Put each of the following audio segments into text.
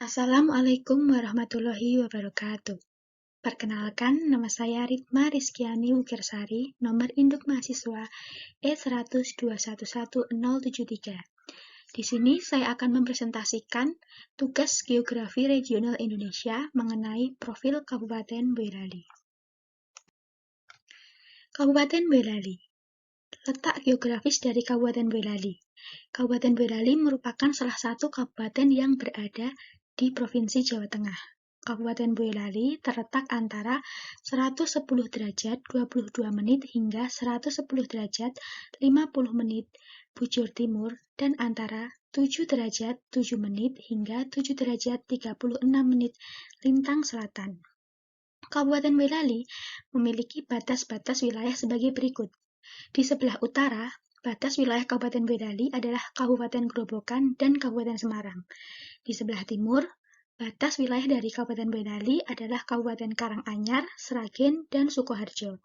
Assalamualaikum warahmatullahi wabarakatuh. Perkenalkan, nama saya Ritma Rizkyani Wukirsari, nomor induk mahasiswa E102111073. Di sini saya akan mempresentasikan tugas Geografi Regional Indonesia mengenai profil Kabupaten Boyolali. Kabupaten Boyolali. Letak geografis dari Kabupaten Boyolali. Kabupaten Boyolali merupakan salah satu kabupaten yang berada di Provinsi Jawa Tengah. Kabupaten Boyolali terletak antara 110 derajat 22 menit hingga 110 derajat 50 menit bujur timur dan antara 7 derajat 7 menit hingga 7 derajat 36 menit lintang selatan. Kabupaten Boyolali memiliki batas-batas wilayah sebagai berikut. Di sebelah utara, batas wilayah Kabupaten Boyolali adalah Kabupaten Grobogan dan Kabupaten Semarang. Di sebelah timur, batas wilayah dari Kabupaten Boyolali adalah Kabupaten Karanganyar, Sragen, dan Sukoharjo.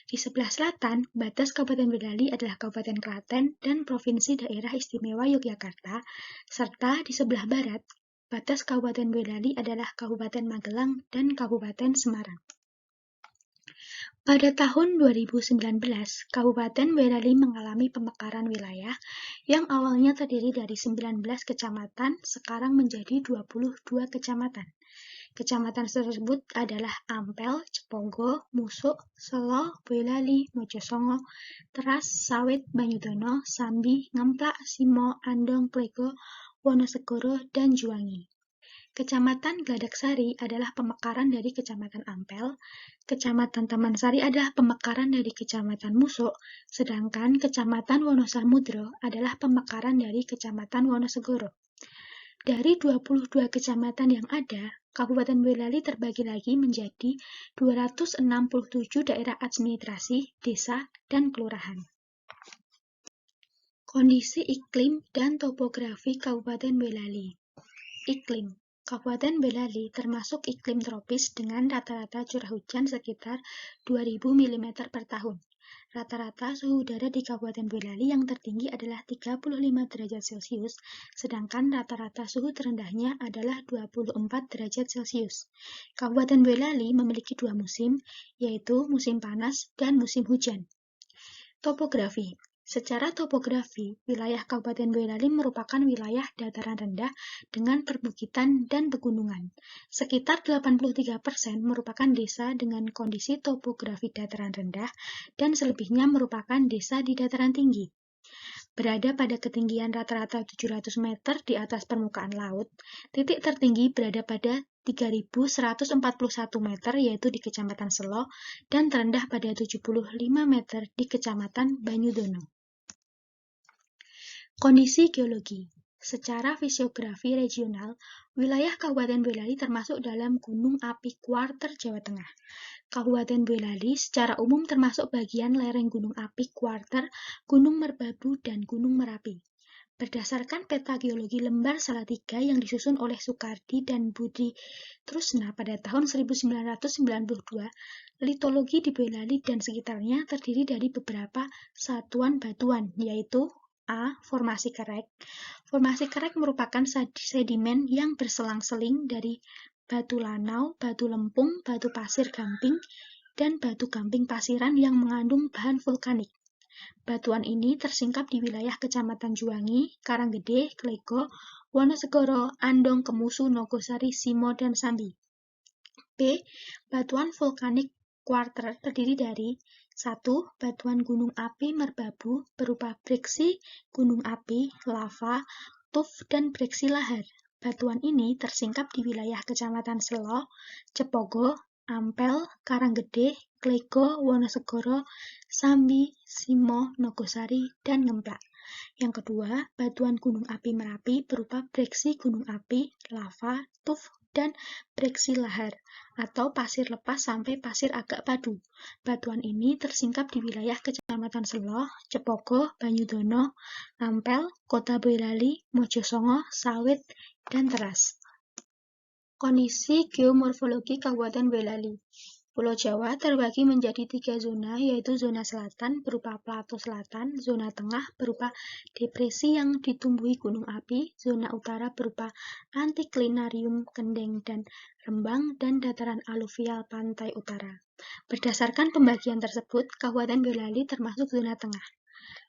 Di sebelah selatan, batas Kabupaten Boyolali adalah Kabupaten Klaten dan Provinsi Daerah Istimewa Yogyakarta, serta di sebelah barat, batas Kabupaten Boyolali adalah Kabupaten Magelang dan Kabupaten Semarang. Pada tahun 2019, Kabupaten Boyolali mengalami pemekaran wilayah yang awalnya terdiri dari 19 kecamatan, sekarang menjadi 22 kecamatan. Kecamatan tersebut adalah Ampel, Cepogo, Musuk, Selo, Boyolali, Mojosongo, Teras, Sawit, Banyudono, Sambi, Ngemplak, Simo, Andong, Klego, Wonosegoro, dan Juwangi. Kecamatan Gladaksari adalah pemekaran dari Kecamatan Ampel, Kecamatan Taman Sari adalah pemekaran dari Kecamatan Musuk, sedangkan Kecamatan Wonosamudro adalah pemekaran dari Kecamatan Wonosegoro. Dari 22 kecamatan yang ada, Kabupaten Boyolali terbagi lagi menjadi 267 daerah administrasi, desa, dan kelurahan. Kondisi iklim dan topografi Kabupaten Boyolali. Iklim. Kabupaten Boyolali termasuk iklim tropis dengan rata-rata curah hujan sekitar 2000 mm per tahun. Rata-rata suhu udara di Kabupaten Boyolali yang tertinggi adalah 35 derajat Celcius, sedangkan rata-rata suhu terendahnya adalah 24 derajat Celcius. Kabupaten Boyolali memiliki dua musim, yaitu musim panas dan musim hujan. Topografi. Secara topografi, wilayah Kabupaten Boyolali merupakan wilayah dataran rendah dengan perbukitan dan pegunungan. Sekitar 83% merupakan desa dengan kondisi topografi dataran rendah dan selebihnya merupakan desa di dataran tinggi. Berada pada ketinggian rata-rata 700 meter di atas permukaan laut, titik tertinggi berada pada 3.141 meter yaitu di Kecamatan Selo dan terendah pada 75 meter di Kecamatan Banyudono. Kondisi geologi. Secara fisiografi regional, wilayah Kabupaten Boyolali termasuk dalam Gunung Api Kuarter Jawa Tengah. Kabupaten Boyolali secara umum termasuk bagian lereng Gunung Api Kuarter, Gunung Merbabu, dan Gunung Merapi. Berdasarkan peta geologi lembar Salatiga yang disusun oleh Soekardi dan Budi Trusna pada tahun 1992, litologi di Boyolali dan sekitarnya terdiri dari beberapa satuan batuan, yaitu A. Formasi kerek. Formasi kerek merupakan sedimen yang berselang-seling dari batu lanau, batu lempung, batu pasir gamping, dan batu gamping pasiran yang mengandung bahan vulkanik. Batuan ini tersingkap di wilayah Kecamatan Juwangi, Karanggede, Klego, Wonosegoro, Andong, Kemusu, Nogosari, Simo, dan Sambi. B. Batuan vulkanik kuarter terdiri dari 1. Batuan gunung api Merbabu berupa breksi gunung api, lava, tuf, dan breksi lahar. Batuan ini tersingkap di wilayah Kecamatan Selo, Cepogo, Ampel, Karanggede, Klego, Wonosegoro, Sambi, Simo, Nogosari, dan Ngemplak. Yang kedua, batuan gunung api Merapi berupa breksi gunung api, lava, tuf, dan breksi lahar, atau pasir lepas sampai pasir agak padu. Batuan ini tersingkap di wilayah Kecamatan Selo, Cepogo, Banyudono, Ampel, Kota Boyolali, Mojosongo, Sawit, dan Teras. Kondisi geomorfologi Kabupaten Boyolali. Pulau Jawa terbagi menjadi 3 zona, yaitu zona selatan berupa plato selatan, zona tengah berupa depresi yang ditumbuhi gunung api, zona utara berupa antiklinarium, kendeng, dan rembang, dan dataran aluvial pantai utara. Berdasarkan pembagian tersebut, Kabupaten Boyolali termasuk zona tengah.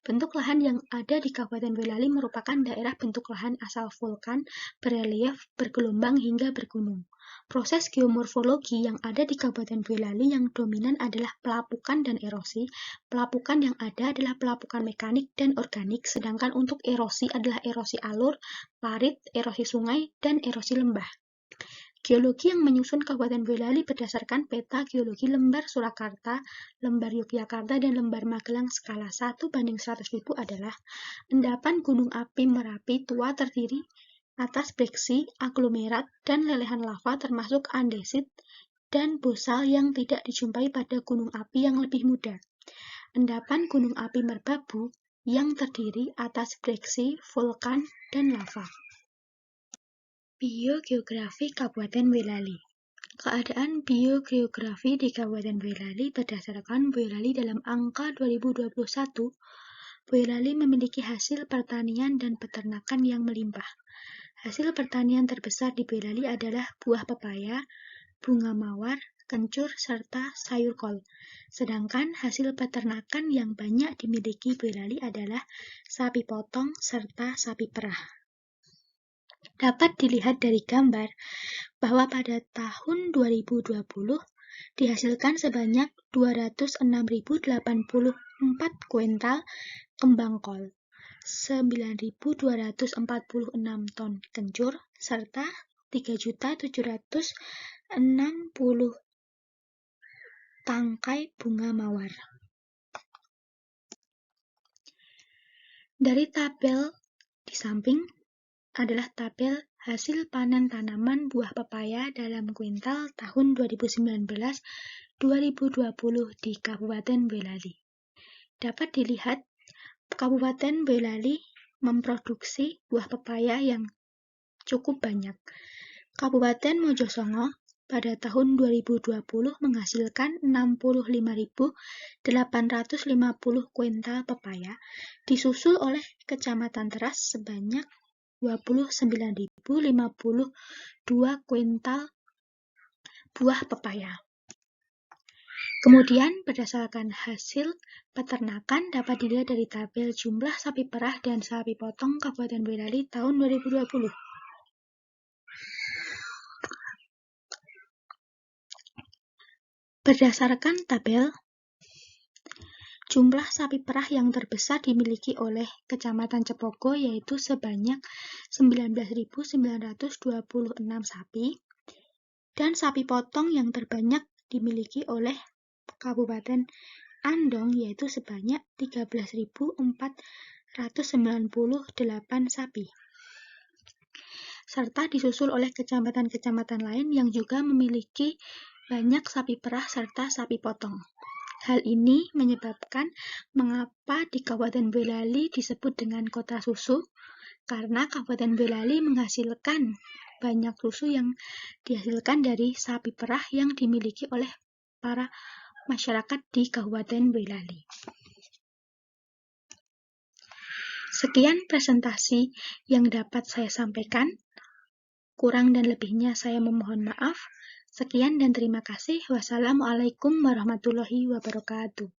Bentuk lahan yang ada di Kabupaten Boyolali merupakan daerah bentuk lahan asal vulkan, berelief, bergelombang hingga bergunung. Proses geomorfologi yang ada di Kabupaten Boyolali yang dominan adalah pelapukan dan erosi. Pelapukan yang ada adalah pelapukan mekanik dan organik, sedangkan untuk erosi adalah erosi alur, parit, erosi sungai, dan erosi lembah. Geologi yang menyusun Kabupaten Boyolali berdasarkan peta geologi lembar Surakarta, lembar Yogyakarta, dan lembar Magelang skala 1:100.000 adalah endapan gunung api Merapi tua terdiri atas breksi, aglomerat, dan lelehan lava termasuk andesit dan bosal yang tidak dijumpai pada gunung api yang lebih muda. Endapan gunung api Merbabu yang terdiri atas breksi, vulkan, dan lava. Biogeografi Kabupaten Boyolali. Keadaan biogeografi di Kabupaten Boyolali berdasarkan Boyolali dalam angka 2021, Boyolali memiliki hasil pertanian dan peternakan yang melimpah. Hasil pertanian terbesar di Boyolali adalah buah pepaya, bunga mawar, kencur, serta sayur kol. Sedangkan hasil peternakan yang banyak dimiliki Boyolali adalah sapi potong serta sapi perah. Dapat dilihat dari gambar bahwa pada tahun 2020 dihasilkan sebanyak 206.084 kuintal kembang kol, 9.246 ton kencur, serta 3.760 tangkai bunga mawar. Dari tabel di samping adalah tabel hasil panen tanaman buah pepaya dalam kuintal tahun 2019-2020 di Kabupaten Boyolali. Dapat dilihat, Kabupaten Boyolali memproduksi buah pepaya yang cukup banyak. Kabupaten Mojosongo pada tahun 2020 menghasilkan 65.850 kuintal pepaya, disusul oleh Kecamatan Teras sebanyak 29.052 kuintal buah pepaya. Kemudian, berdasarkan hasil peternakan dapat dilihat dari tabel jumlah sapi perah dan sapi potong Kabupaten Boyolali tahun 2020. Berdasarkan tabel, jumlah sapi perah yang terbesar dimiliki oleh Kecamatan Cepogo yaitu sebanyak 19.926 sapi, dan sapi potong yang terbanyak dimiliki oleh Kabupaten Andong yaitu sebanyak 13.498 sapi, serta disusul oleh kecamatan-kecamatan lain yang juga memiliki banyak sapi perah serta sapi potong. Hal ini menyebabkan mengapa di Kabupaten Boyolali disebut dengan kota susu, karena Kabupaten Boyolali menghasilkan banyak susu yang dihasilkan dari sapi perah yang dimiliki oleh para masyarakat di Kabupaten Boyolali. Sekian presentasi yang dapat saya sampaikan. Kurang dan lebihnya saya memohon maaf. Sekian dan terima kasih. Wassalamualaikum warahmatullahi wabarakatuh.